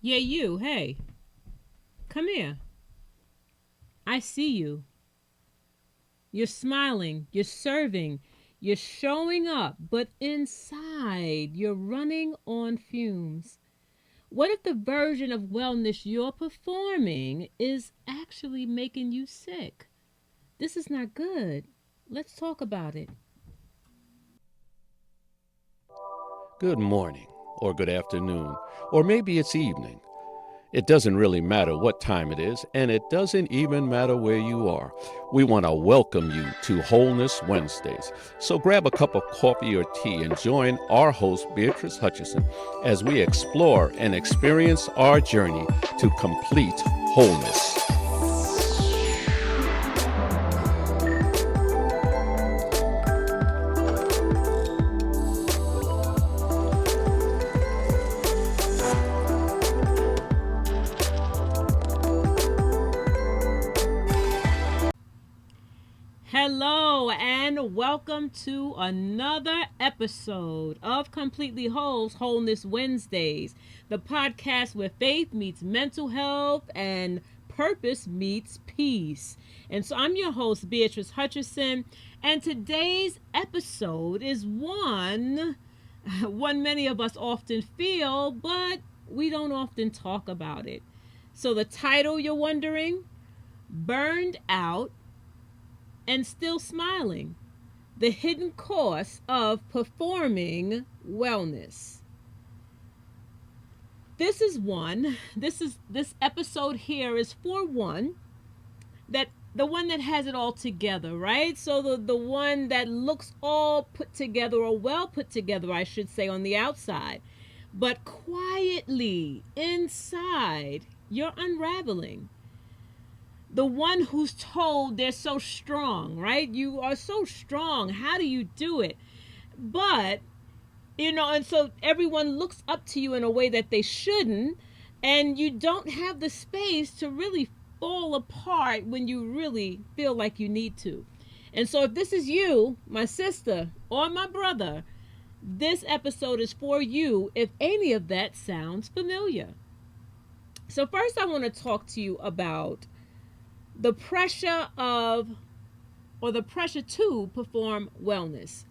Yeah, you. Hey, come here. I see you. You're smiling. You're serving. You're showing up. But inside, you're running on fumes. What if the version of wellness you're performing is actually making you sick? This is not good. Let's talk about it. Good morning, or good afternoon, or maybe it's evening. It doesn't really matter what time it is, and it doesn't even matter where you are. We want to welcome you to Wholeness Wednesdays. So grab a cup of coffee or tea and join our host, Beatrice Hutchison, as we explore and experience our journey to complete wholeness. Hello, and welcome to another episode of Completely Whole's Wholeness Wednesdays, the podcast where faith meets mental health and purpose meets peace. And so I'm your host, Beatrice Hutchison, and today's episode is one many of us often feel, but we don't often talk about it. So the title, you're wondering, Burned Out and Still Smiling, the hidden cost of performing wellness. This episode here is for the one that has it all together, right? So the one that looks all put together, or well put together, I should say, on the outside, but quietly inside you're unraveling. The one who's told they're so strong, right? You are so strong. How do you do it? But, and so everyone looks up to you in a way that they shouldn't, and you don't have the space to really fall apart when you really feel like you need to. And so if this is you, my sister, or my brother, this episode is for you if any of that sounds familiar. So first I want to talk to you about the pressure to perform wellness.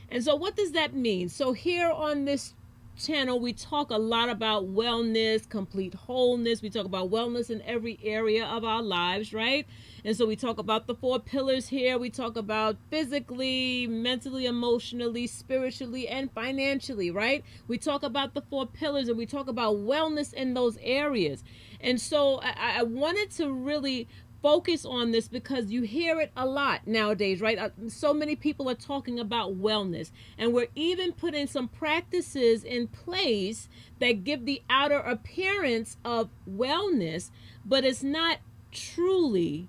And so what does that mean? So here on this channel, we talk a lot about wellness, complete wholeness. We talk about wellness in every area of our lives, right? And so we talk about the 4 pillars here. We talk about physically, mentally, emotionally, spiritually, and financially, right? We talk about the 4 pillars, and we talk about wellness in those areas. And so I wanted to really focus on this because you hear it a lot nowadays, right? So many people are talking about wellness, and we're even putting some practices in place that give the outer appearance of wellness, but it's not truly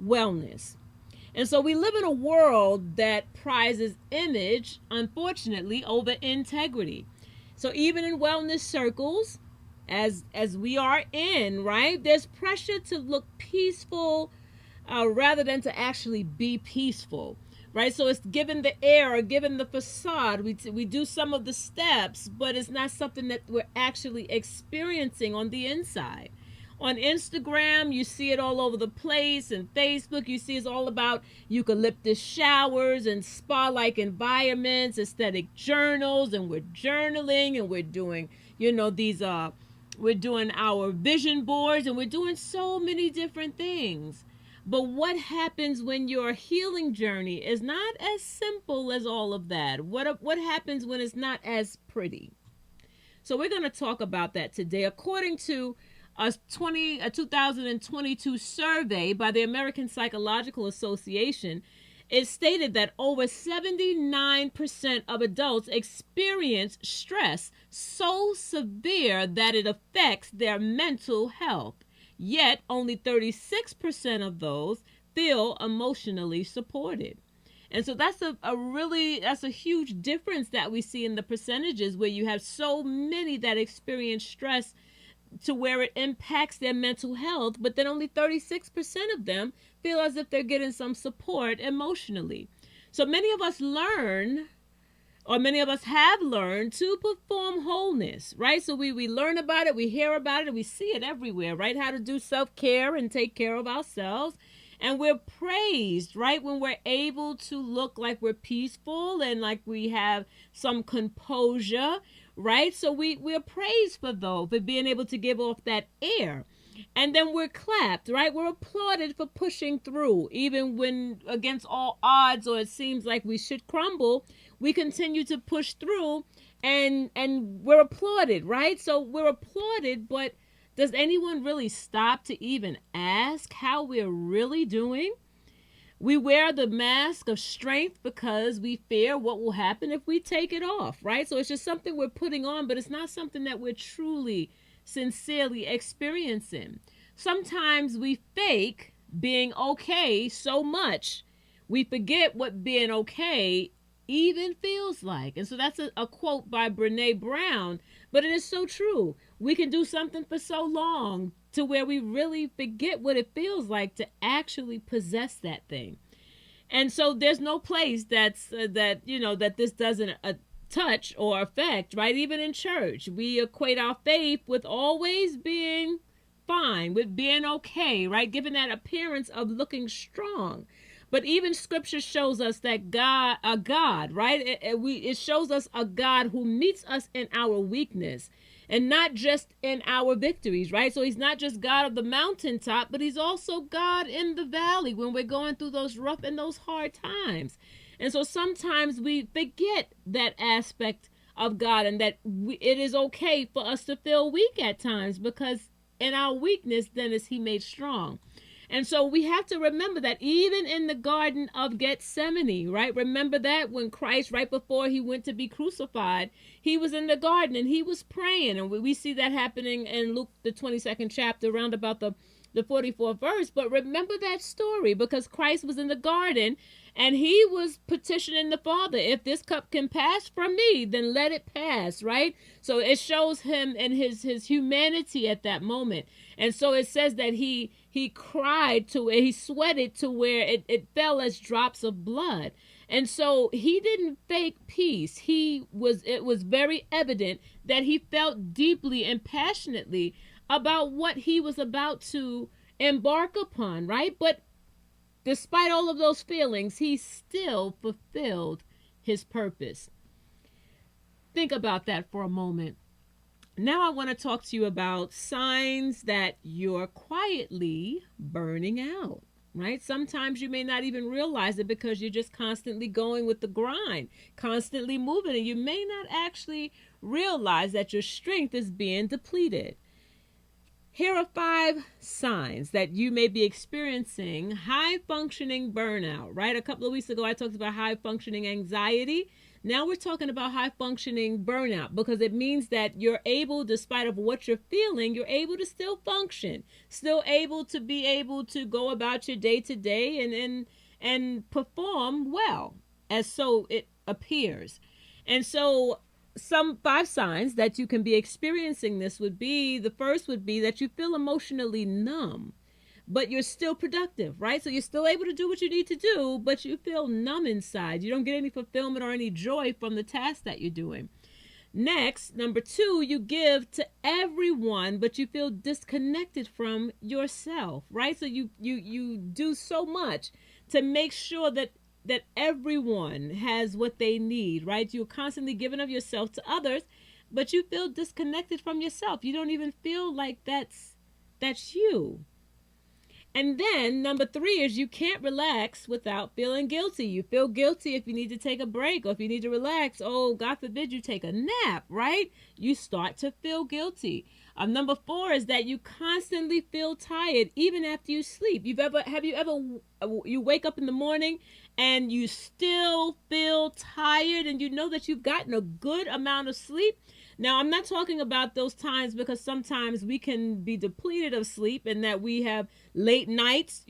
wellness. And so we live in a world that prizes image, unfortunately, over integrity. So even in wellness circles, as we are in, right, there's pressure to look peaceful rather than to actually be peaceful, right? So it's given the air or given the facade. We do some of the steps, but it's not something that we're actually experiencing on the inside. On Instagram, you see it all over the place, and Facebook, you see it's all about eucalyptus showers and spa-like environments, aesthetic journals, and we're journaling, and we're doing, we're doing our vision boards, and we're doing so many different things. But what happens when your healing journey is not as simple as all of that? What happens when it's not as pretty? So we're going to talk about that today. According to a 2022 survey by the American Psychological Association, it stated that over 79% of adults experience stress so severe that it affects their mental health. Yet only 36% of those feel emotionally supported. And so that's a huge difference that we see in the percentages, where you have so many that experience stress to where it impacts their mental health, but then only 36% of them feel as if they're getting some support emotionally. So many of us learn or many of us have learned to perform wholeness, right? So we learn about it, we hear about it, we see it everywhere, right? How to do self-care and take care of ourselves. And we're praised, right? When we're able to look like we're peaceful and like we have some composure, right? So we're praised for though, for being able to give off that air. And then we're clapped, right? We're applauded for pushing through, even when against all odds or it seems like we should crumble, we continue to push through and we're applauded, right? So we're applauded, but does anyone really stop to even ask how we're really doing? We wear the mask of strength because we fear what will happen if we take it off, right? So it's just something we're putting on, but it's not something that we're truly, sincerely experiencing. Sometimes we fake being okay so much, we forget what being okay even feels like. And so that's a quote by Brene Brown, but it is so true. We can do something for so long to where we really forget what it feels like to actually possess that thing. And so there's no place that this doesn't touch or affect, right? Even in church, we equate our faith with always being fine, with being okay, right? Given that appearance of looking strong. But even scripture shows us that God, right? It shows us a God who meets us in our weakness and not just in our victories, right? So he's not just God of the mountaintop, but he's also God in the valley when we're going through those rough and those hard times. And so sometimes we forget that aspect of God and that it is okay for us to feel weak at times because in our weakness, then is he made strong. And so we have to remember that even in the Garden of Gethsemane, right? Remember that when Christ, right before he went to be crucified, he was in the garden and he was praying. And we see that happening in Luke, the 22nd chapter, around about the 44th verse. But remember that story because Christ was in the garden and he was petitioning the Father, if this cup can pass from me, then let it pass, right? So it shows him in his humanity at that moment. And so it says that he cried to where he sweated to where it fell as drops of blood. And so he didn't fake peace. It was very evident that he felt deeply and passionately about what he was about to embark upon, right? But despite all of those feelings, he still fulfilled his purpose. Think about that for a moment. Now I want to talk to you about signs that you're quietly burning out, right? Sometimes you may not even realize it because you're just constantly going with the grind, constantly moving, and you may not actually realize that your strength is being depleted. Here are 5 signs that you may be experiencing high functioning burnout, right? A couple of weeks ago, I talked about high functioning anxiety. Now we're talking about high functioning burnout because it means that you're able, despite of what you're feeling, you're able to still function, still able to go about your day to day and perform well, as so it appears. And so some 5 signs that you can be experiencing this would be, the first would be that you feel emotionally numb, but you're still productive, right? So you're still able to do what you need to do, but you feel numb inside. You don't get any fulfillment or any joy from the task that you're doing. Next, number 2, you give to everyone, but you feel disconnected from yourself, right? So you do so much to make sure that everyone has what they need, right? You're constantly giving of yourself to others, but you feel disconnected from yourself. You don't even feel like that's you. And then number 3 is you can't relax without feeling guilty. You feel guilty if you need to take a break or if you need to relax. Oh, God forbid you take a nap, right? You start to feel guilty. Number 4 is that you constantly feel tired even after you sleep. Have you ever you wake up in the morning and you still feel tired and you know that you've gotten a good amount of sleep? Now, I'm not talking about those times because sometimes we can be depleted of sleep and that we have late nights,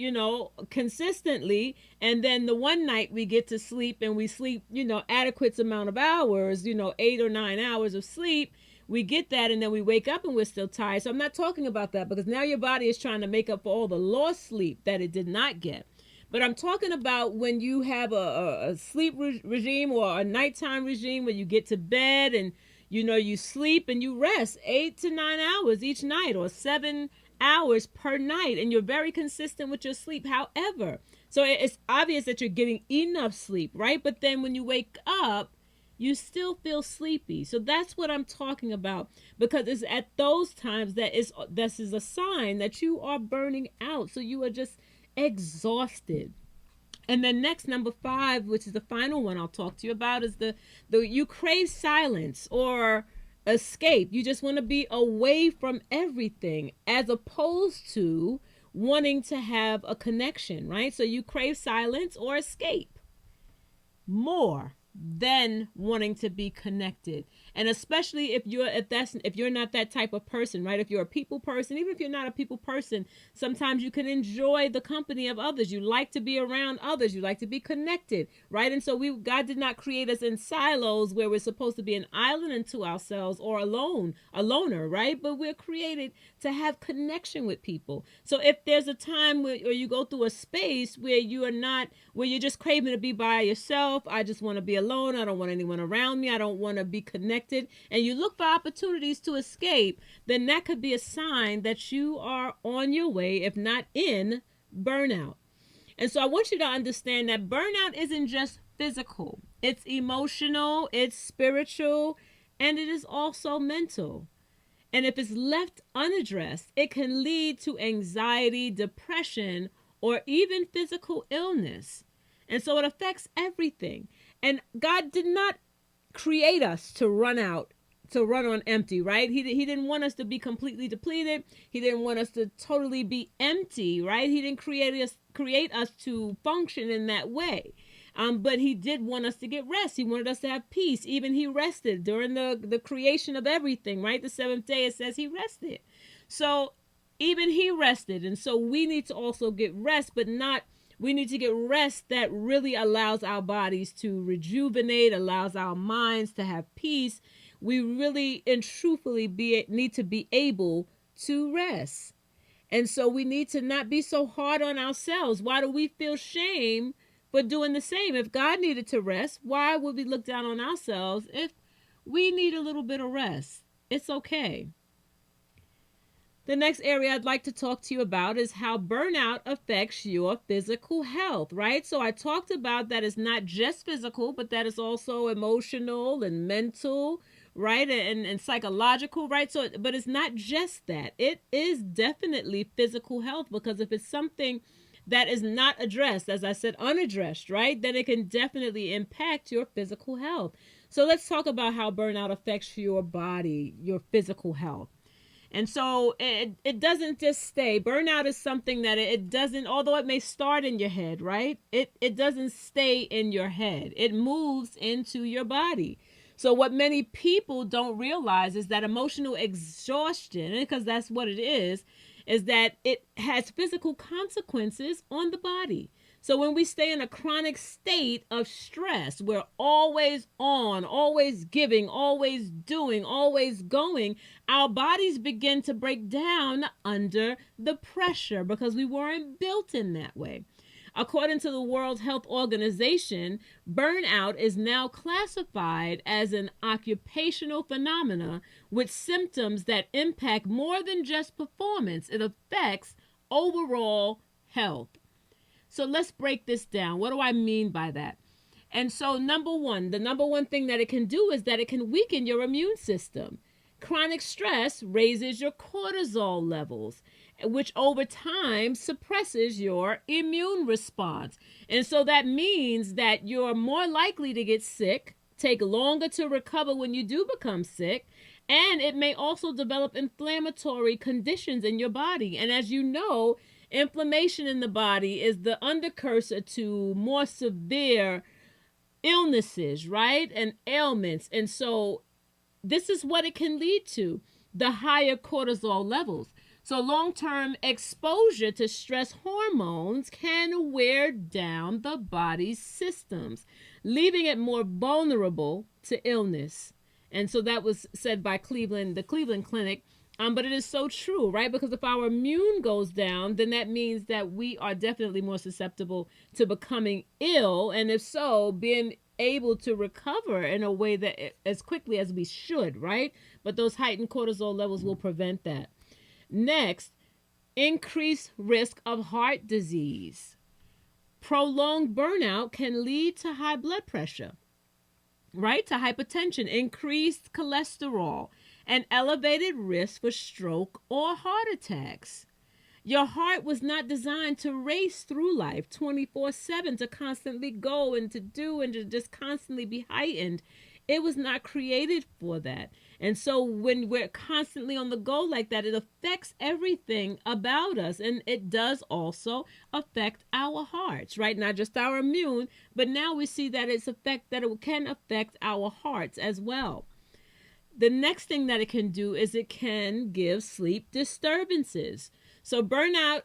consistently. And then the one night we get to sleep and we sleep, adequate amount of hours, 8 or 9 hours of sleep. We get that and then we wake up and we're still tired. So I'm not talking about that because now your body is trying to make up for all the lost sleep that it did not get. But I'm talking about when you have a sleep regime or a nighttime regime where you get to bed and you sleep and you rest 8 to 9 hours each night or 7 hours per night, and you're very consistent with your sleep. However, so it's obvious that you're getting enough sleep, right? But then when you wake up, you still feel sleepy. So that's what I'm talking about, because it's at those times that this is a sign that you are burning out. So you are just exhausted. And then next, number 5, which is the final one I'll talk to you about, is the you crave silence or escape. You just want to be away from everything as opposed to wanting to have a connection, right? So you crave silence or escape more than wanting to be connected. And especially if you're not that type of person, right? If you're a people person, even if you're not a people person, sometimes you can enjoy the company of others. You like to be around others. You like to be connected, right? And so God did not create us in silos where we're supposed to be an island unto ourselves or a loner, right? But we're created to have connection with people. So if there's a time where you go through a space where you're just craving to be by yourself, I just want to be alone, I don't want anyone around me, I don't want to be connected, and you look for opportunities to escape, then that could be a sign that you are on your way, if not in, burnout. And so I want you to understand that burnout isn't just physical, it's emotional, it's spiritual, and it is also mental. And if it's left unaddressed, it can lead to anxiety, depression, or even physical illness. And so it affects everything. And God did not create us to run on empty, right? He didn't want us to be completely depleted. He didn't want us to totally be empty, right? He didn't create us to function in that way. But he did want us to get rest. He wanted us to have peace. Even he rested during the creation of everything, right? The 7th day, it says he rested. So even he rested. And so we need to also get rest, but we need to get rest that really allows our bodies to rejuvenate, allows our minds to have peace. We really and truthfully need to be able to rest. And so we need to not be so hard on ourselves. Why do we feel shame for doing the same? If God needed to rest, why would we look down on ourselves if we need a little bit of rest? It's okay. The next area I'd like to talk to you about is how burnout affects your physical health, right? So I talked about that it's not just physical, but that it's also emotional and mental, right? And psychological, right? So, but it's not just that. It is definitely physical health, because if it's something that is not addressed, as I said, unaddressed, right, then it can definitely impact your physical health. So let's talk about how burnout affects your body, your physical health. And so it doesn't just stay. Burnout is something that it doesn't, although it may start in your head, right? It doesn't stay in your head. It moves into your body. So what many people don't realize is that emotional exhaustion, because that's what it is that it has physical consequences on the body. So when we stay in a chronic state of stress, we're always on, always giving, always doing, always going, our bodies begin to break down under the pressure because we weren't built in that way. According to the World Health Organization, burnout is now classified as an occupational phenomena with symptoms that impact more than just performance. It affects overall health. So let's break this down. What do I mean by that? And so the number one thing that it can do is that it can weaken your immune system. Chronic stress raises your cortisol levels, which over time suppresses your immune response. And so that means that you're more likely to get sick, take longer to recover when you do become sick, and it may also develop inflammatory conditions in your body. And as you know, inflammation in the body is the undercursor to more severe illnesses, right? And ailments. And so this is what it can lead to, the higher cortisol levels. So long-term exposure to stress hormones can wear down the body's systems, leaving it more vulnerable to illness. And so that was said by the Cleveland Clinic. But it is so true, right? Because if our immune goes down, then that means that we are definitely more susceptible to becoming ill. And if so, being able to recover in a way that as quickly as we should, right? But those heightened cortisol levels will prevent that. Next, increased risk of heart disease. Prolonged burnout can lead to high blood pressure, right? To hypertension, increased cholesterol, and elevated risk for stroke or heart attacks. Your heart was not designed to race through life 24/7, to constantly go and to do and to just constantly be heightened. It was not created for that. And so when we're constantly on the go like that, it affects everything about us. And it does also affect our hearts, right? Not just our immune, but now we see that it can affect our hearts as well. The next thing that it can do is it can give sleep disturbances. So burnout,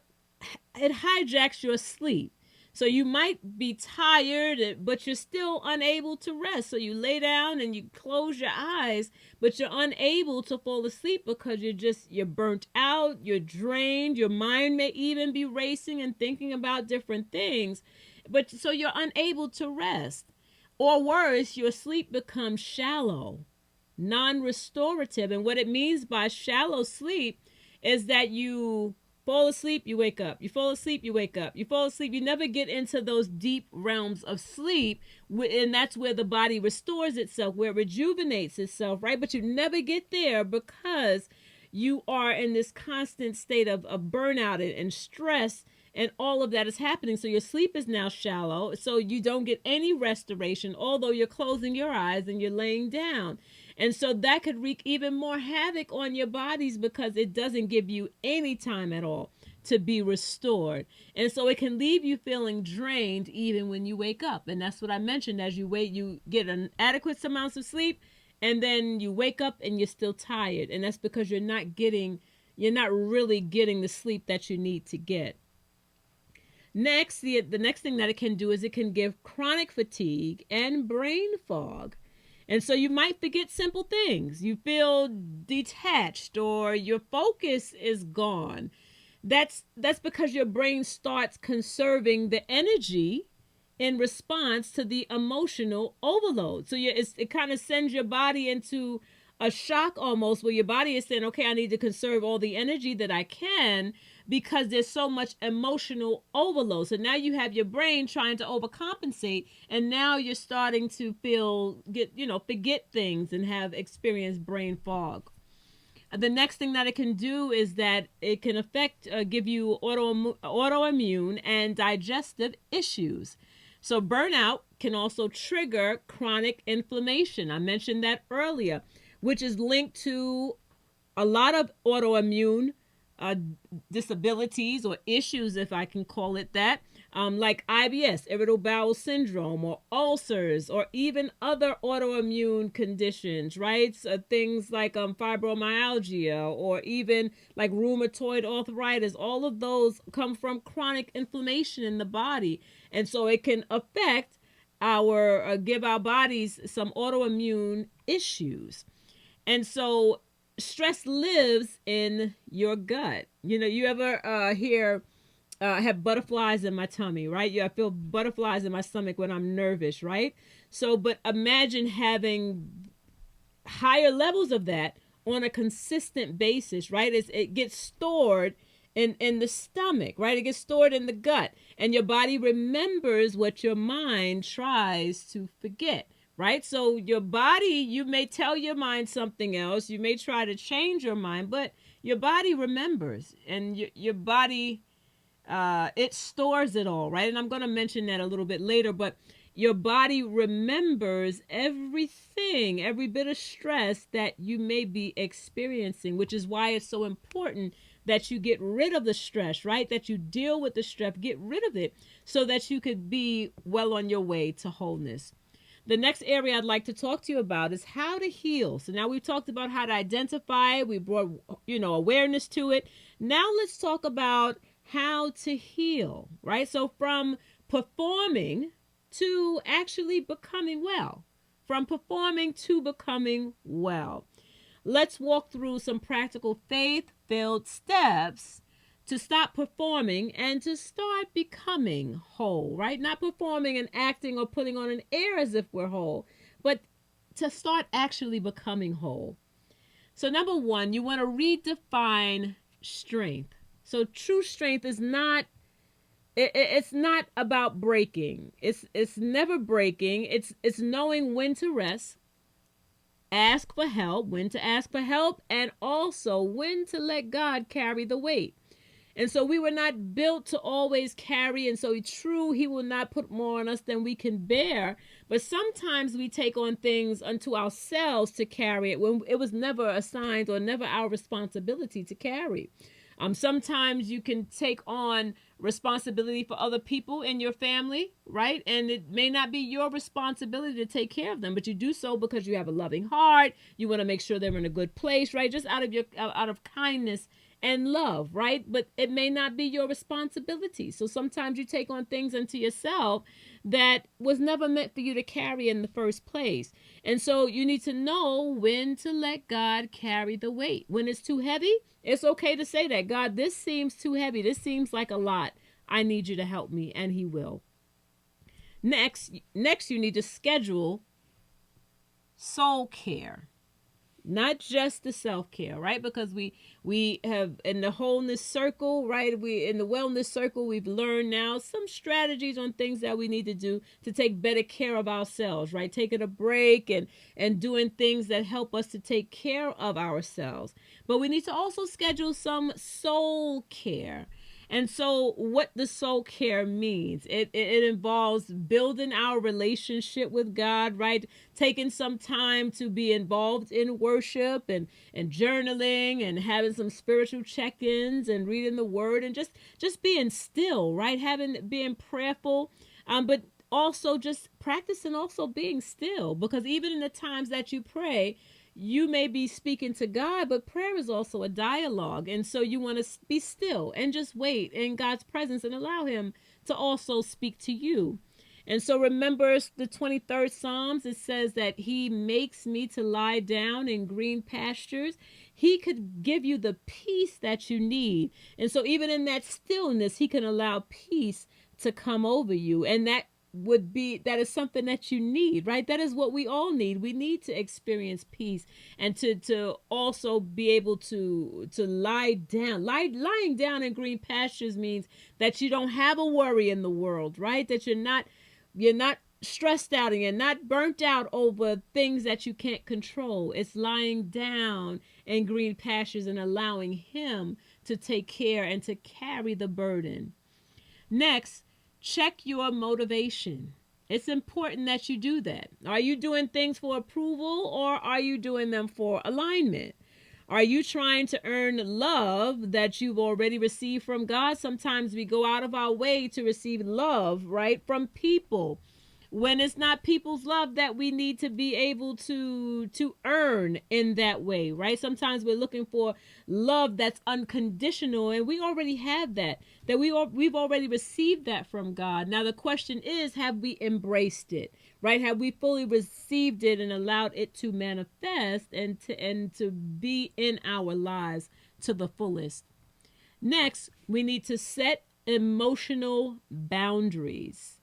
it hijacks your sleep. So you might be tired, but you're still unable to rest. So you lay down and you close your eyes, but you're unable to fall asleep because you're burnt out, you're drained, your mind may even be racing and thinking about different things. But so you're unable to rest. Or worse, your sleep becomes shallow, non-restorative. And what it means by shallow sleep is that you fall asleep, you wake up. You fall asleep, you wake up. You fall asleep. You never get into those deep realms of sleep. And that's where the body restores itself, where it rejuvenates itself, right? But you never get there because you are in this constant state of burnout and stress, and all of that is happening. So your sleep is now shallow. So you don't get any restoration, although you're closing your eyes and you're laying down. And so that could wreak even more havoc on your bodies because it doesn't give you any time at all to be restored. And so it can leave you feeling drained even when you wake up. And that's what I mentioned. As you wait, you get an adequate amount of sleep, and then you wake up and you're still tired. And that's because you're not really getting the sleep that you need to get. Next, the next thing that it can do is it can give chronic fatigue and brain fog. And so you might forget simple things. You feel detached or your focus is gone. That's because your brain starts conserving the energy in response to the emotional overload. So it kind of sends your body into a shock almost, where your body is saying, okay, I need to conserve all the energy that I can because there's so much emotional overload. So now you have your brain trying to overcompensate, and now you're starting to forget things and have experienced brain fog. The next thing that it can do is that it can give you autoimmune and digestive issues. So burnout can also trigger chronic inflammation. I mentioned that earlier, which is linked to a lot of autoimmune disabilities or issues, if I can call it that, like IBS, irritable bowel syndrome, or ulcers, or even other autoimmune conditions, right? So things like fibromyalgia, or even like rheumatoid arthritis. All of those come from chronic inflammation in the body, and so it can affect give our bodies some autoimmune issues. And so stress lives in your gut. You ever have butterflies in my tummy, right? I feel butterflies in my stomach when I'm nervous, right? So, but imagine having higher levels of that on a consistent basis, right? It gets stored in the stomach, right? It gets stored in the gut, and your body remembers what your mind tries to forget. Right? So your body, you may tell your mind something else. You may try to change your mind, but your body remembers, and your body, it stores it all, right? And I'm going to mention that a little bit later, but your body remembers everything, every bit of stress that you may be experiencing, which is why it's so important that you get rid of the stress, right? That you deal with the stress, get rid of it so that you could be well on your way to wholeness. The next area I'd like to talk to you about is how to heal. So now we've talked about how to identify, we brought, awareness to it. Now let's talk about how to heal, right? So from performing to actually becoming well. From performing to becoming well. let's walk through some practical faith-filled steps to stop performing and to start becoming whole, right? Not performing and acting or putting on an air as if we're whole, but to start actually becoming whole. So number one, you want to redefine strength. So true strength is not it's not about breaking. It's never breaking. It's knowing when to rest, ask for help, when to ask for help, and also when to let God carry the weight. And so we were not built to always carry. And so true, he will not put more on us than we can bear. But sometimes we take on things unto ourselves to carry it when it was never assigned or never our responsibility to carry. Sometimes you can take on responsibility for other people in your family, right? And it may not be your responsibility to take care of them, but you do so because you have a loving heart. You want to make sure they're in a good place, right? Just out of kindness and love, right? But it may not be your responsibility. So sometimes you take on things unto yourself that was never meant for you to carry in the first place. And so you need to know when to let God carry the weight. When it's too heavy, it's okay to say that, God, this seems too heavy. This seems like a lot. I need you to help me, and he will. Next, you need to schedule soul care. Not just the self-care, right? Because we have in the wholeness circle, right? We in the wellness circle, we've learned now some strategies on things that we need to do to take better care of ourselves, right? Taking a break and doing things that help us to take care of ourselves. But we need to also schedule some soul care. And so what the soul care means, it involves building our relationship with God, right? Taking some time to be involved in worship and journaling and having some spiritual check-ins and reading the word and just being still, right? Being prayerful, but also just practicing also being still, because even in the times that you pray, you may be speaking to God, but prayer is also a dialogue. And so you want to be still and just wait in God's presence and allow him to also speak to you. And so remember the 23rd Psalms, it says that he makes me to lie down in green pastures. He could give you the peace that you need. And so even in that stillness, he can allow peace to come over you. And that is something that you need, right? That is what we all need. We need to experience peace and to also be able to lie down. Lying down in green pastures means that you don't have a worry in the world, right? That you're not stressed out and you're not burnt out over things that you can't control. It's lying down in green pastures and allowing him to take care and to carry the burden. Next, check your motivation. It's important that you do that. Are you doing things for approval or are you doing them for alignment? Are you trying to earn love that you've already received from God? Sometimes we go out of our way to receive love, right, from people, when it's not people's love that we need to be able to earn in that way, right? Sometimes we're looking for love that's unconditional, and we already have that we've already received that from God. Now the question is, have we embraced it, right? Have we fully received it and allowed it to manifest and to be in our lives to the fullest? Next, we need to set emotional boundaries.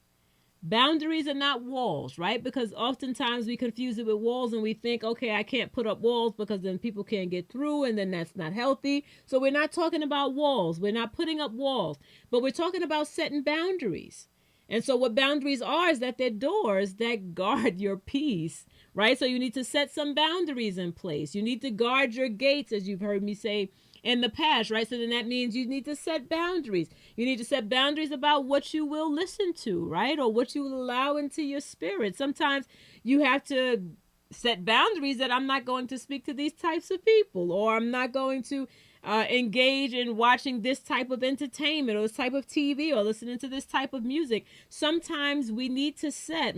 Boundaries are not walls, right? Because oftentimes we confuse it with walls and we think, okay, I can't put up walls because then people can't get through and then that's not healthy. So we're not talking about walls. We're not putting up walls, but we're talking about setting boundaries. And so what boundaries are is that they're doors that guard your peace, right? So you need to set some boundaries in place. You need to guard your gates, as you've heard me say in the past, right? So then that means you need to set boundaries. You need to set boundaries about what you will listen to, right? Or what you will allow into your spirit. Sometimes you have to set boundaries that I'm not going to speak to these types of people, or I'm not going to engage in watching this type of entertainment or this type of TV or listening to this type of music. Most times we need to set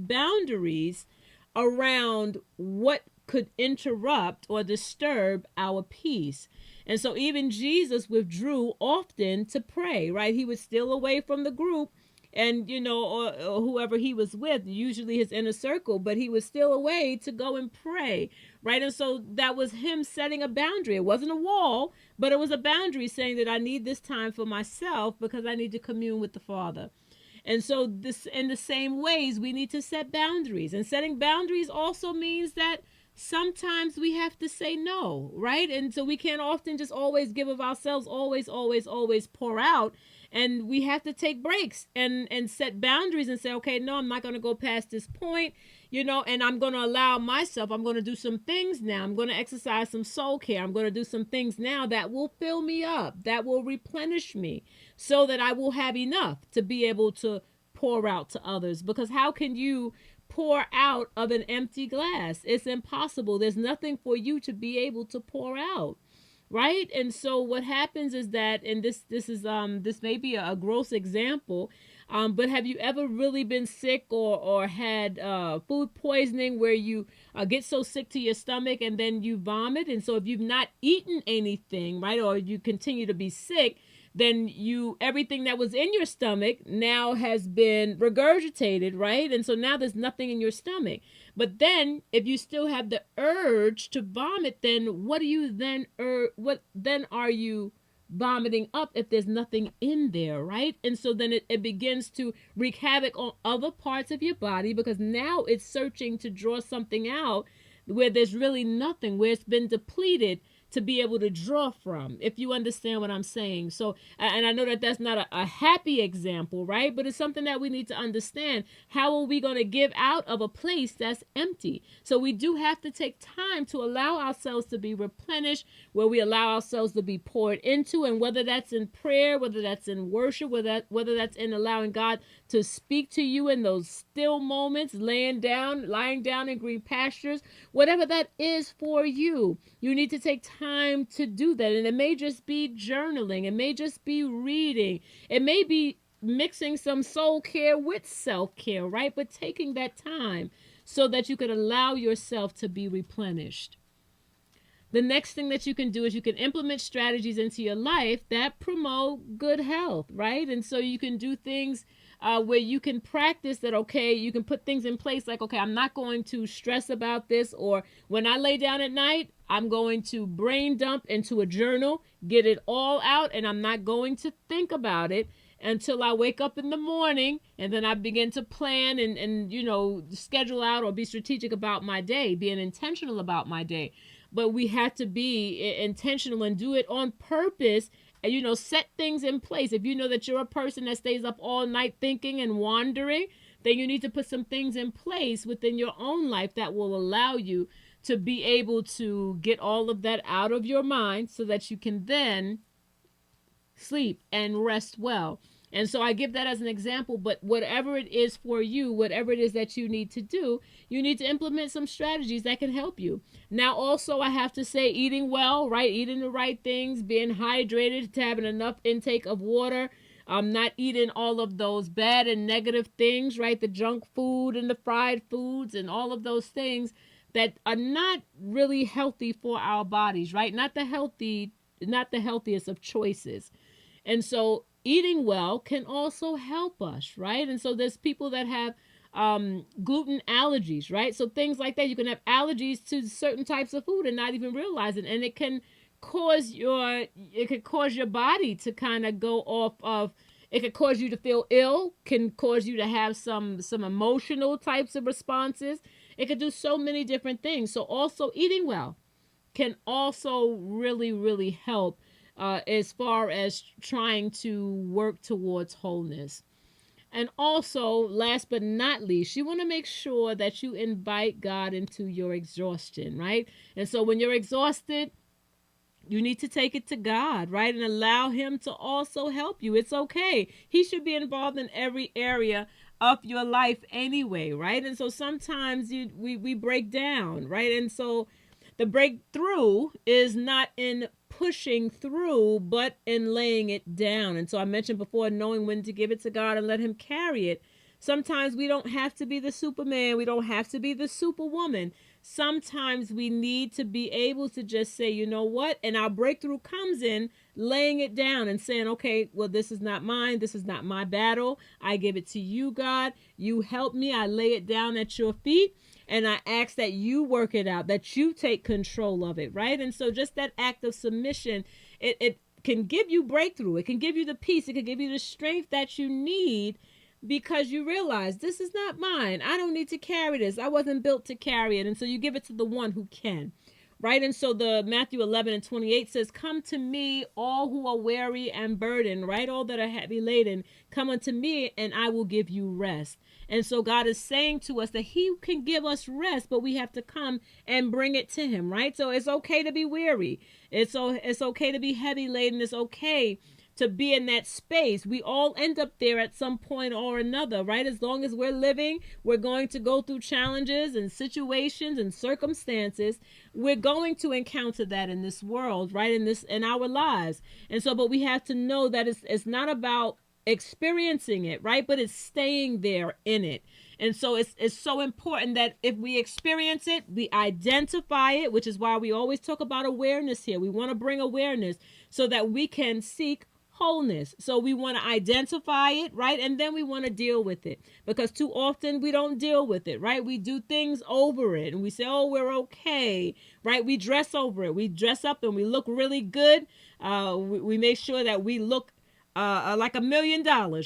boundaries around what could interrupt or disturb our peace. And so even Jesus withdrew often to pray, right? He would steal away from the group and or whoever he was with, usually his inner circle, but he was still away to go and pray, right? And so that was him setting a boundary. It wasn't a wall, but it was a boundary saying that I need this time for myself because I need to commune with the Father. And so this, in the same ways, we need to set boundaries. And setting boundaries also means that sometimes we have to say no, right? And so we can't often just always give of ourselves, always pour out. And we have to take breaks and set boundaries and say, okay, no, I'm not going to go past this point, and I'm going to allow myself, I'm going to do some things now. I'm going to exercise some soul care. I'm going to do some things now that will fill me up, that will replenish me, so that I will have enough to be able to pour out to others. Because how can you pour out of an empty glass? It's impossible. There's nothing for you to be able to pour out, right? And so what happens is that, and this may be a gross example, but have you ever really been sick or had food poisoning where you get so sick to your stomach and then you vomit? And so if you've not eaten anything, right, or you continue to be sick, then everything that was in your stomach now has been regurgitated, right? And so now there's nothing in your stomach. But then if you still have the urge to vomit, then what then are you vomiting up if there's nothing in there, right? And so then it begins to wreak havoc on other parts of your body, because now it's searching to draw something out where there's really nothing, where it's been depleted to be able to draw from, if you understand what I'm saying. So, and I know that that's not a happy example, right? But it's something that we need to understand. How are we going to give out of a place that's empty? So we do have to take time to allow ourselves to be replenished, where we allow ourselves to be poured into, and whether that's in prayer, whether that's in worship, whether that's in allowing God to speak to you in those still moments, lying down in green pastures, whatever that is for you, you need to take time to do that. And it may just be journaling, it may just be reading, it may be mixing some soul care with self-care, right? But taking that time so that you could allow yourself to be replenished. The next thing that you can do is you can implement strategies into your life that promote good health, right? And so you can do things where you can practice that. Okay, you can put things in place like, okay, I'm not going to stress about this, or when I lay down at night, I'm going to brain dump into a journal, get it all out, and I'm not going to think about it until I wake up in the morning, and then I begin to plan and schedule out or be strategic about my day, being intentional about my day. But we have to be intentional and do it on purpose, and set things in place. If you know that you're a person that stays up all night thinking and wandering, then you need to put some things in place within your own life that will allow you to be able to get all of that out of your mind, so that you can then sleep and rest well. And so I give that as an example, but whatever it is for you, whatever it is that you need to do, you need to implement some strategies that can help you. Now, also, I have to say, eating well, right? Eating the right things, being hydrated, having enough intake of water, not eating all of those bad and negative things, right? The junk food and the fried foods and all of those things that are not really healthy for our bodies, right? Not the healthiest of choices. And so eating well can also help us, right? And so there's people that have gluten allergies, right? So things like that. You can have allergies to certain types of food and not even realize it. And it can cause your body to kind of go off of, it could cause you to feel ill, can cause you to have some emotional types of responses. It could do so many different things. So also eating well can also really, really help as far as trying to work towards wholeness. And also, last but not least, you want to make sure that you invite God into your exhaustion, right? And so when you're exhausted, you need to take it to God, right? And allow him to also help you. It's okay. He should be involved in every area of your life anyway, right? And so sometimes we break down, right? And so the breakthrough is not in pushing through, but in laying it down. And so I mentioned before, knowing when to give it to God and let him carry it. Sometimes we don't have to be the Superman. We don't have to be the Superwoman. sometimes we need to be able to just say, you know what? And our breakthrough comes in laying it down and saying, okay, well, this is not mine. This is not my battle. I give it to you, God. You help me. I lay it down at your feet. And I ask that you work it out, that you take control of it, right? And so just that act of submission, it can give you breakthrough. It can give you the peace. It can give you the strength that you need, because you realize this is not mine. I don't need to carry this. I wasn't built to carry it. And so you give it to the one who can. Right? And so the Matthew 11:28 says, come to me, all who are weary and burdened, right? All that are heavy laden, come unto me and I will give you rest. And so God is saying to us that he can give us rest, but we have to come and bring it to him, right? So it's okay to be weary. It's okay to be heavy laden. It's okay to be in that space. We all end up there at some point or another, right? As long as we're living, we're going to go through challenges and situations and circumstances. We're going to encounter that in this world, right? In our lives. And so, but we have to know that it's not about experiencing it, right? But it's staying there in it. And so it's so important that if we experience it, we identify it, which is why we always talk about awareness here. We want to bring awareness so that we can seek wholeness. So we want to identify it, right? And then we want to deal with it, because too often we don't deal with it, right? We do things over it and we say, oh, we're okay, right? We dress over it. We dress up and we look really good. We make sure that we look like $1 million,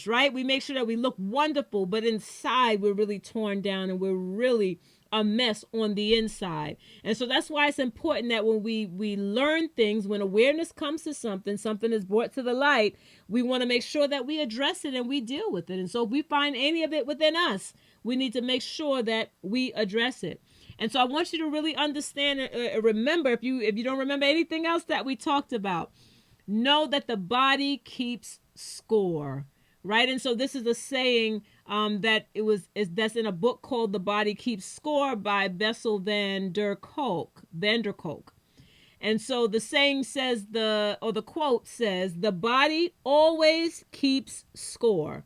right? We make sure that we look wonderful, but inside we're really torn down and we're really a mess on the inside. And so that's why it's important that when we learn things, when awareness comes to something is brought to the light, we want to make sure that we address it and we deal with it. And so if we find any of it within us, we need to make sure that we address it. And so I want you to really understand and remember, if you don't remember anything else that we talked about, know that the body keeps score, right? And so this is a saying that's in a book called The Body Keeps Score by Bessel van der Kolk. And so the saying says, the quote says, the body always keeps score.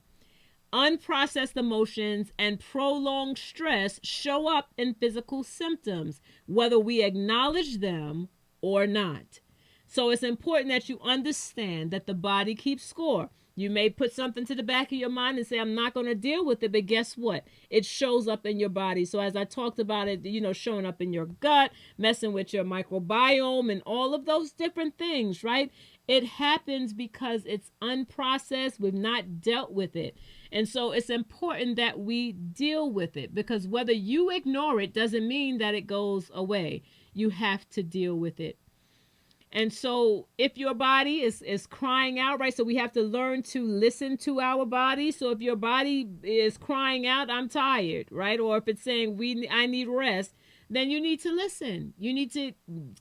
Unprocessed emotions and prolonged stress show up in physical symptoms, whether we acknowledge them or not. So it's important that you understand that the body keeps score. You may put something to the back of your mind and say, I'm not going to deal with it. But guess what? It shows up in your body. So as I talked about it, showing up in your gut, messing with your microbiome and all of those different things, right? It happens because it's unprocessed. We've not dealt with it. And so it's important that we deal with it, because whether you ignore it doesn't mean that it goes away. You have to deal with it. And so if your body is crying out, right? So we have to learn to listen to our body. So if your body is crying out, I'm tired, right? Or if it's saying I need rest, then you need to listen. You need to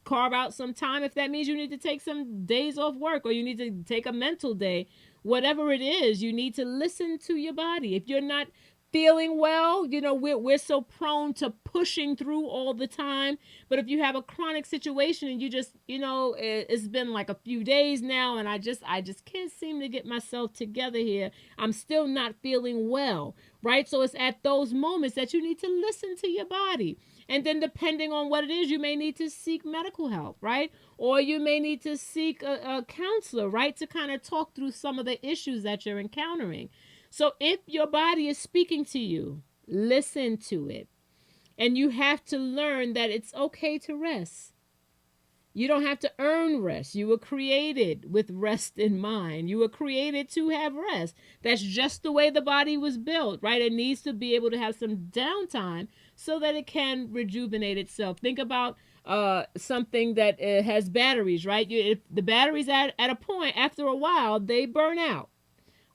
carve out some time. If that means you need to take some days off work, or you need to take a mental day, whatever it is, you need to listen to your body. If you're not feeling well, we're so prone to pushing through all the time. But if you have a chronic situation and you just, it's been like a few days now and I just can't seem to get myself together here, I'm still not feeling well, right? So it's at those moments that you need to listen to your body. And then depending on what it is, you may need to seek medical help, right? Or you may need to seek a counselor, right? To kind of talk through some of the issues that you're encountering. So if your body is speaking to you, listen to it. And you have to learn that it's okay to rest. You don't have to earn rest. You were created with rest in mind. You were created to have rest. That's just the way the body was built, right? It needs to be able to have some downtime so that it can rejuvenate itself. Think about something that has batteries, right? If the batteries at a point, after a while, they burn out.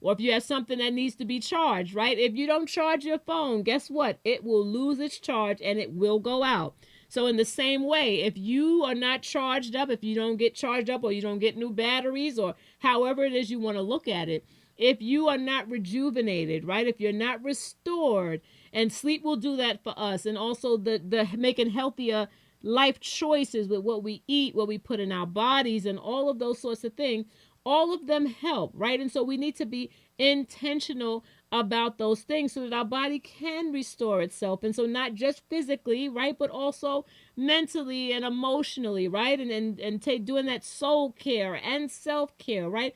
Or if you have something that needs to be charged, right? If you don't charge your phone, guess what? It will lose its charge and it will go out. So in the same way, if you are not charged up, if you don't get charged up or you don't get new batteries or however it is you want to look at it, if you are not rejuvenated, right? If you're not restored, and sleep will do that for us. And also the making healthier life choices with what we eat, what we put in our bodies and all of those sorts of things. all of them help, right? And so we need to be intentional about those things so that our body can restore itself. And so not just physically, right, but also mentally and emotionally, right? And doing that soul care and self-care, right?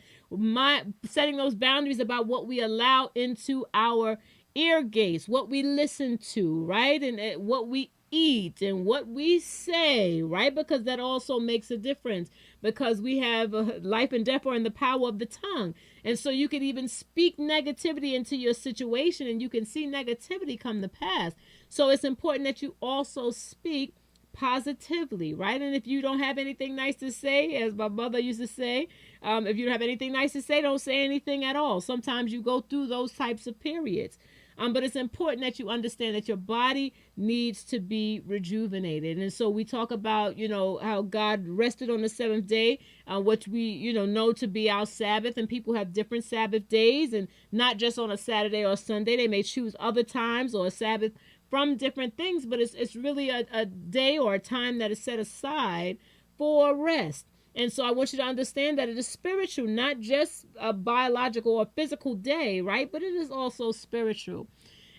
Setting those boundaries about what we allow into our ear gates, what we listen to, right? And what we eat and what we say, right? Because that also makes a difference, because we have life and death are in the power of the tongue. And so you can even speak negativity into your situation and you can see negativity come to pass. So it's important that you also speak positively, right? And if you don't have anything nice to say, as my mother used to say, if you don't have anything nice to say, don't say anything at all. Sometimes you go through those types of periods. But it's important that you understand that your body needs to be rejuvenated. And so we talk about, how God rested on the seventh day, which we, know to be our Sabbath. And people have different Sabbath days, and not just on a Saturday or Sunday. They may choose other times or a Sabbath from different things, but it's really a day or a time that is set aside for rest. And so I want you to understand that it is spiritual, not just a biological or physical day, right? But it is also spiritual.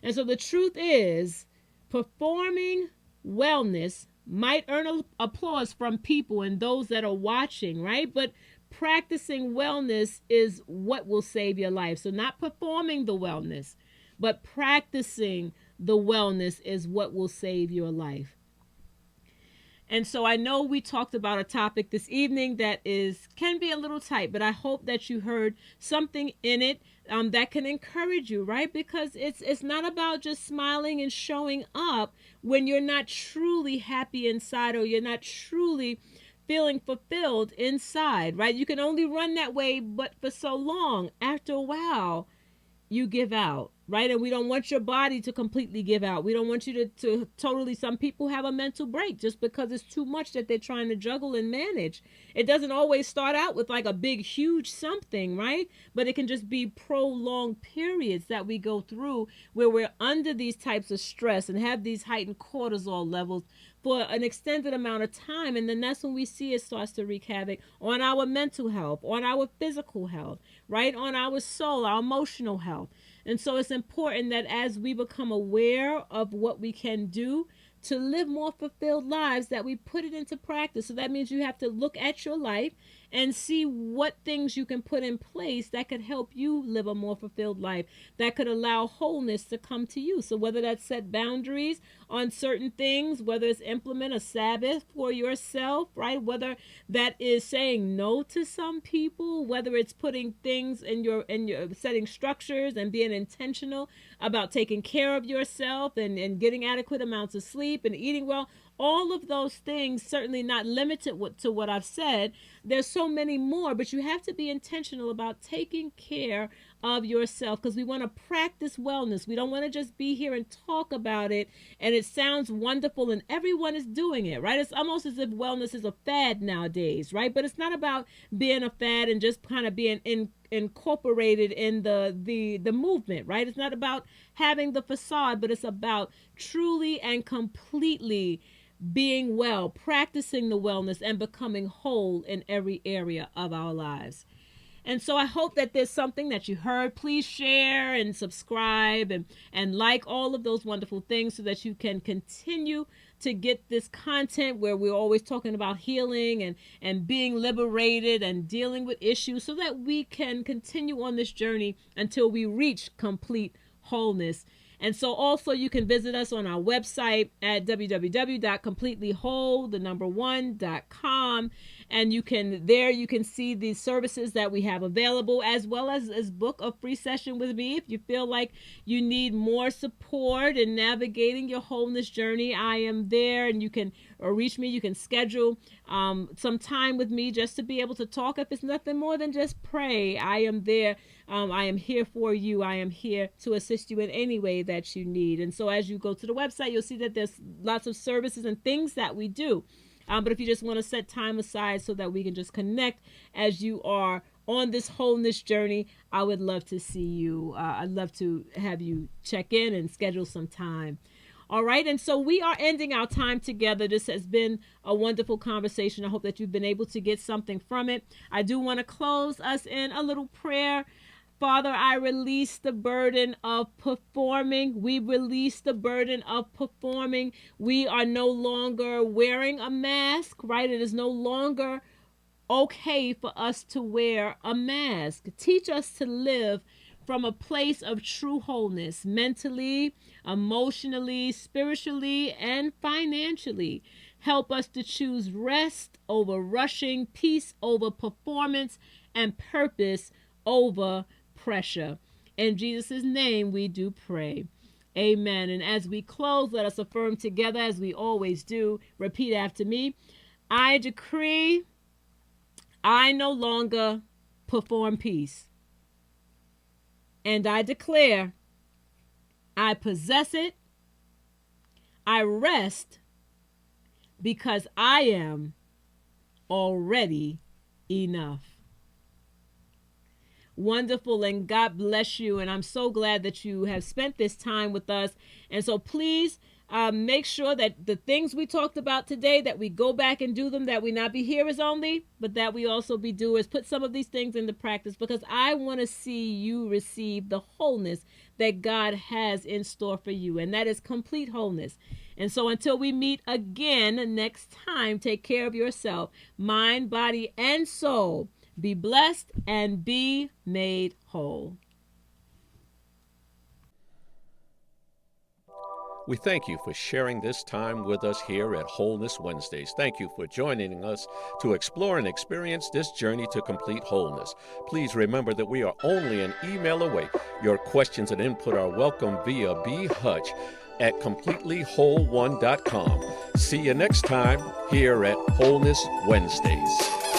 And so the truth is, performing wellness might earn applause from people and those that are watching, right? But practicing wellness is what will save your life. So not performing the wellness, but practicing the wellness is what will save your life. And so I know we talked about a topic this evening that can be a little tight, but I hope that you heard something in it that can encourage you, right? Because it's not about just smiling and showing up when you're not truly happy inside or you're not truly feeling fulfilled inside, right? You can only run that way, but for so long. After a while, you give out, right? And we don't want your body to completely give out. We don't want you to totally, some people have a mental break just because it's too much that they're trying to juggle and manage. It doesn't always start out with like a big, huge something, right? But it can just be prolonged periods that we go through where we're under these types of stress and have these heightened cortisol levels for an extended amount of time. And then that's when we see it starts to wreak havoc on our mental health, on our physical health, right? On our soul, our emotional health. And so it's important that as we become aware of what we can do to live more fulfilled lives, that we put it into practice. So that means you have to look at your life and see what things you can put in place that could help you live a more fulfilled life, that could allow wholeness to come to you. So whether that's set boundaries on certain things, whether it's implement a Sabbath for yourself, right? Whether that is saying no to some people, whether it's putting things in your setting structures and being intentional about taking care of yourself and getting adequate amounts of sleep and eating well. All of those things, certainly not limited to what I've said. There's so many more, but you have to be intentional about taking care of yourself, because we want to practice wellness. We don't want to just be here and talk about it and it sounds wonderful and everyone is doing it, right? It's almost as if wellness is a fad nowadays, right? But it's not about being a fad and just kind of being incorporated in the movement, right? It's not about having the facade, but it's about truly and completely being well, practicing the wellness and becoming whole in every area of our lives. And so I hope that there's something that you heard. Please share and subscribe and like all of those wonderful things so that you can continue to get this content where we're always talking about healing and being liberated and dealing with issues so that we can continue on this journey until we reach complete wholeness. And so also you can visit us on our website at www.completelyWhole1.com. And you can see the services that we have available, as well as book a free session with me. If you feel like you need more support in navigating your wholeness journey, I am there, and you can reach me. You can schedule some time with me just to be able to talk. If it's nothing more than just pray, I am there. I am here for you. I am here to assist you in any way that you need. And so as you go to the website, you'll see that there's lots of services and things that we do. But if you just want to set time aside so that we can just connect as you are on this wholeness journey, I would love to see you. I'd love to have you check in and schedule some time. All right. And so we are ending our time together. This has been a wonderful conversation. I hope that you've been able to get something from it. I do want to close us in a little prayer. Father, I release the burden of performing. We release the burden of performing. We are no longer wearing a mask, right? It is no longer okay for us to wear a mask. Teach us to live from a place of true wholeness, mentally, emotionally, spiritually, and financially. Help us to choose rest over rushing, peace over performance, and purpose over pressure. In Jesus' name we do pray. Amen. And as we close, let us affirm together, as we always do. Repeat after me. I decree I no longer perform peace. And I declare I possess it. I rest because I am already enough. Wonderful, and God bless you. And I'm so glad that you have spent this time with us. And so please make sure that the things we talked about today, that we go back and do them, that we not be hearers only, but that we also be doers. Put some of these things into practice, because I want to see you receive the wholeness that God has in store for you. And that is complete wholeness. And so until we meet again next time, take care of yourself, mind, body, and soul. Be blessed and be made whole. We thank you for sharing this time with us here at Wholeness Wednesdays. Thank you for joining us to explore and experience this journey to complete wholeness. Please remember that we are only an email away. Your questions and input are welcome via bhutch@completelywhole1.com. See you next time here at Wholeness Wednesdays.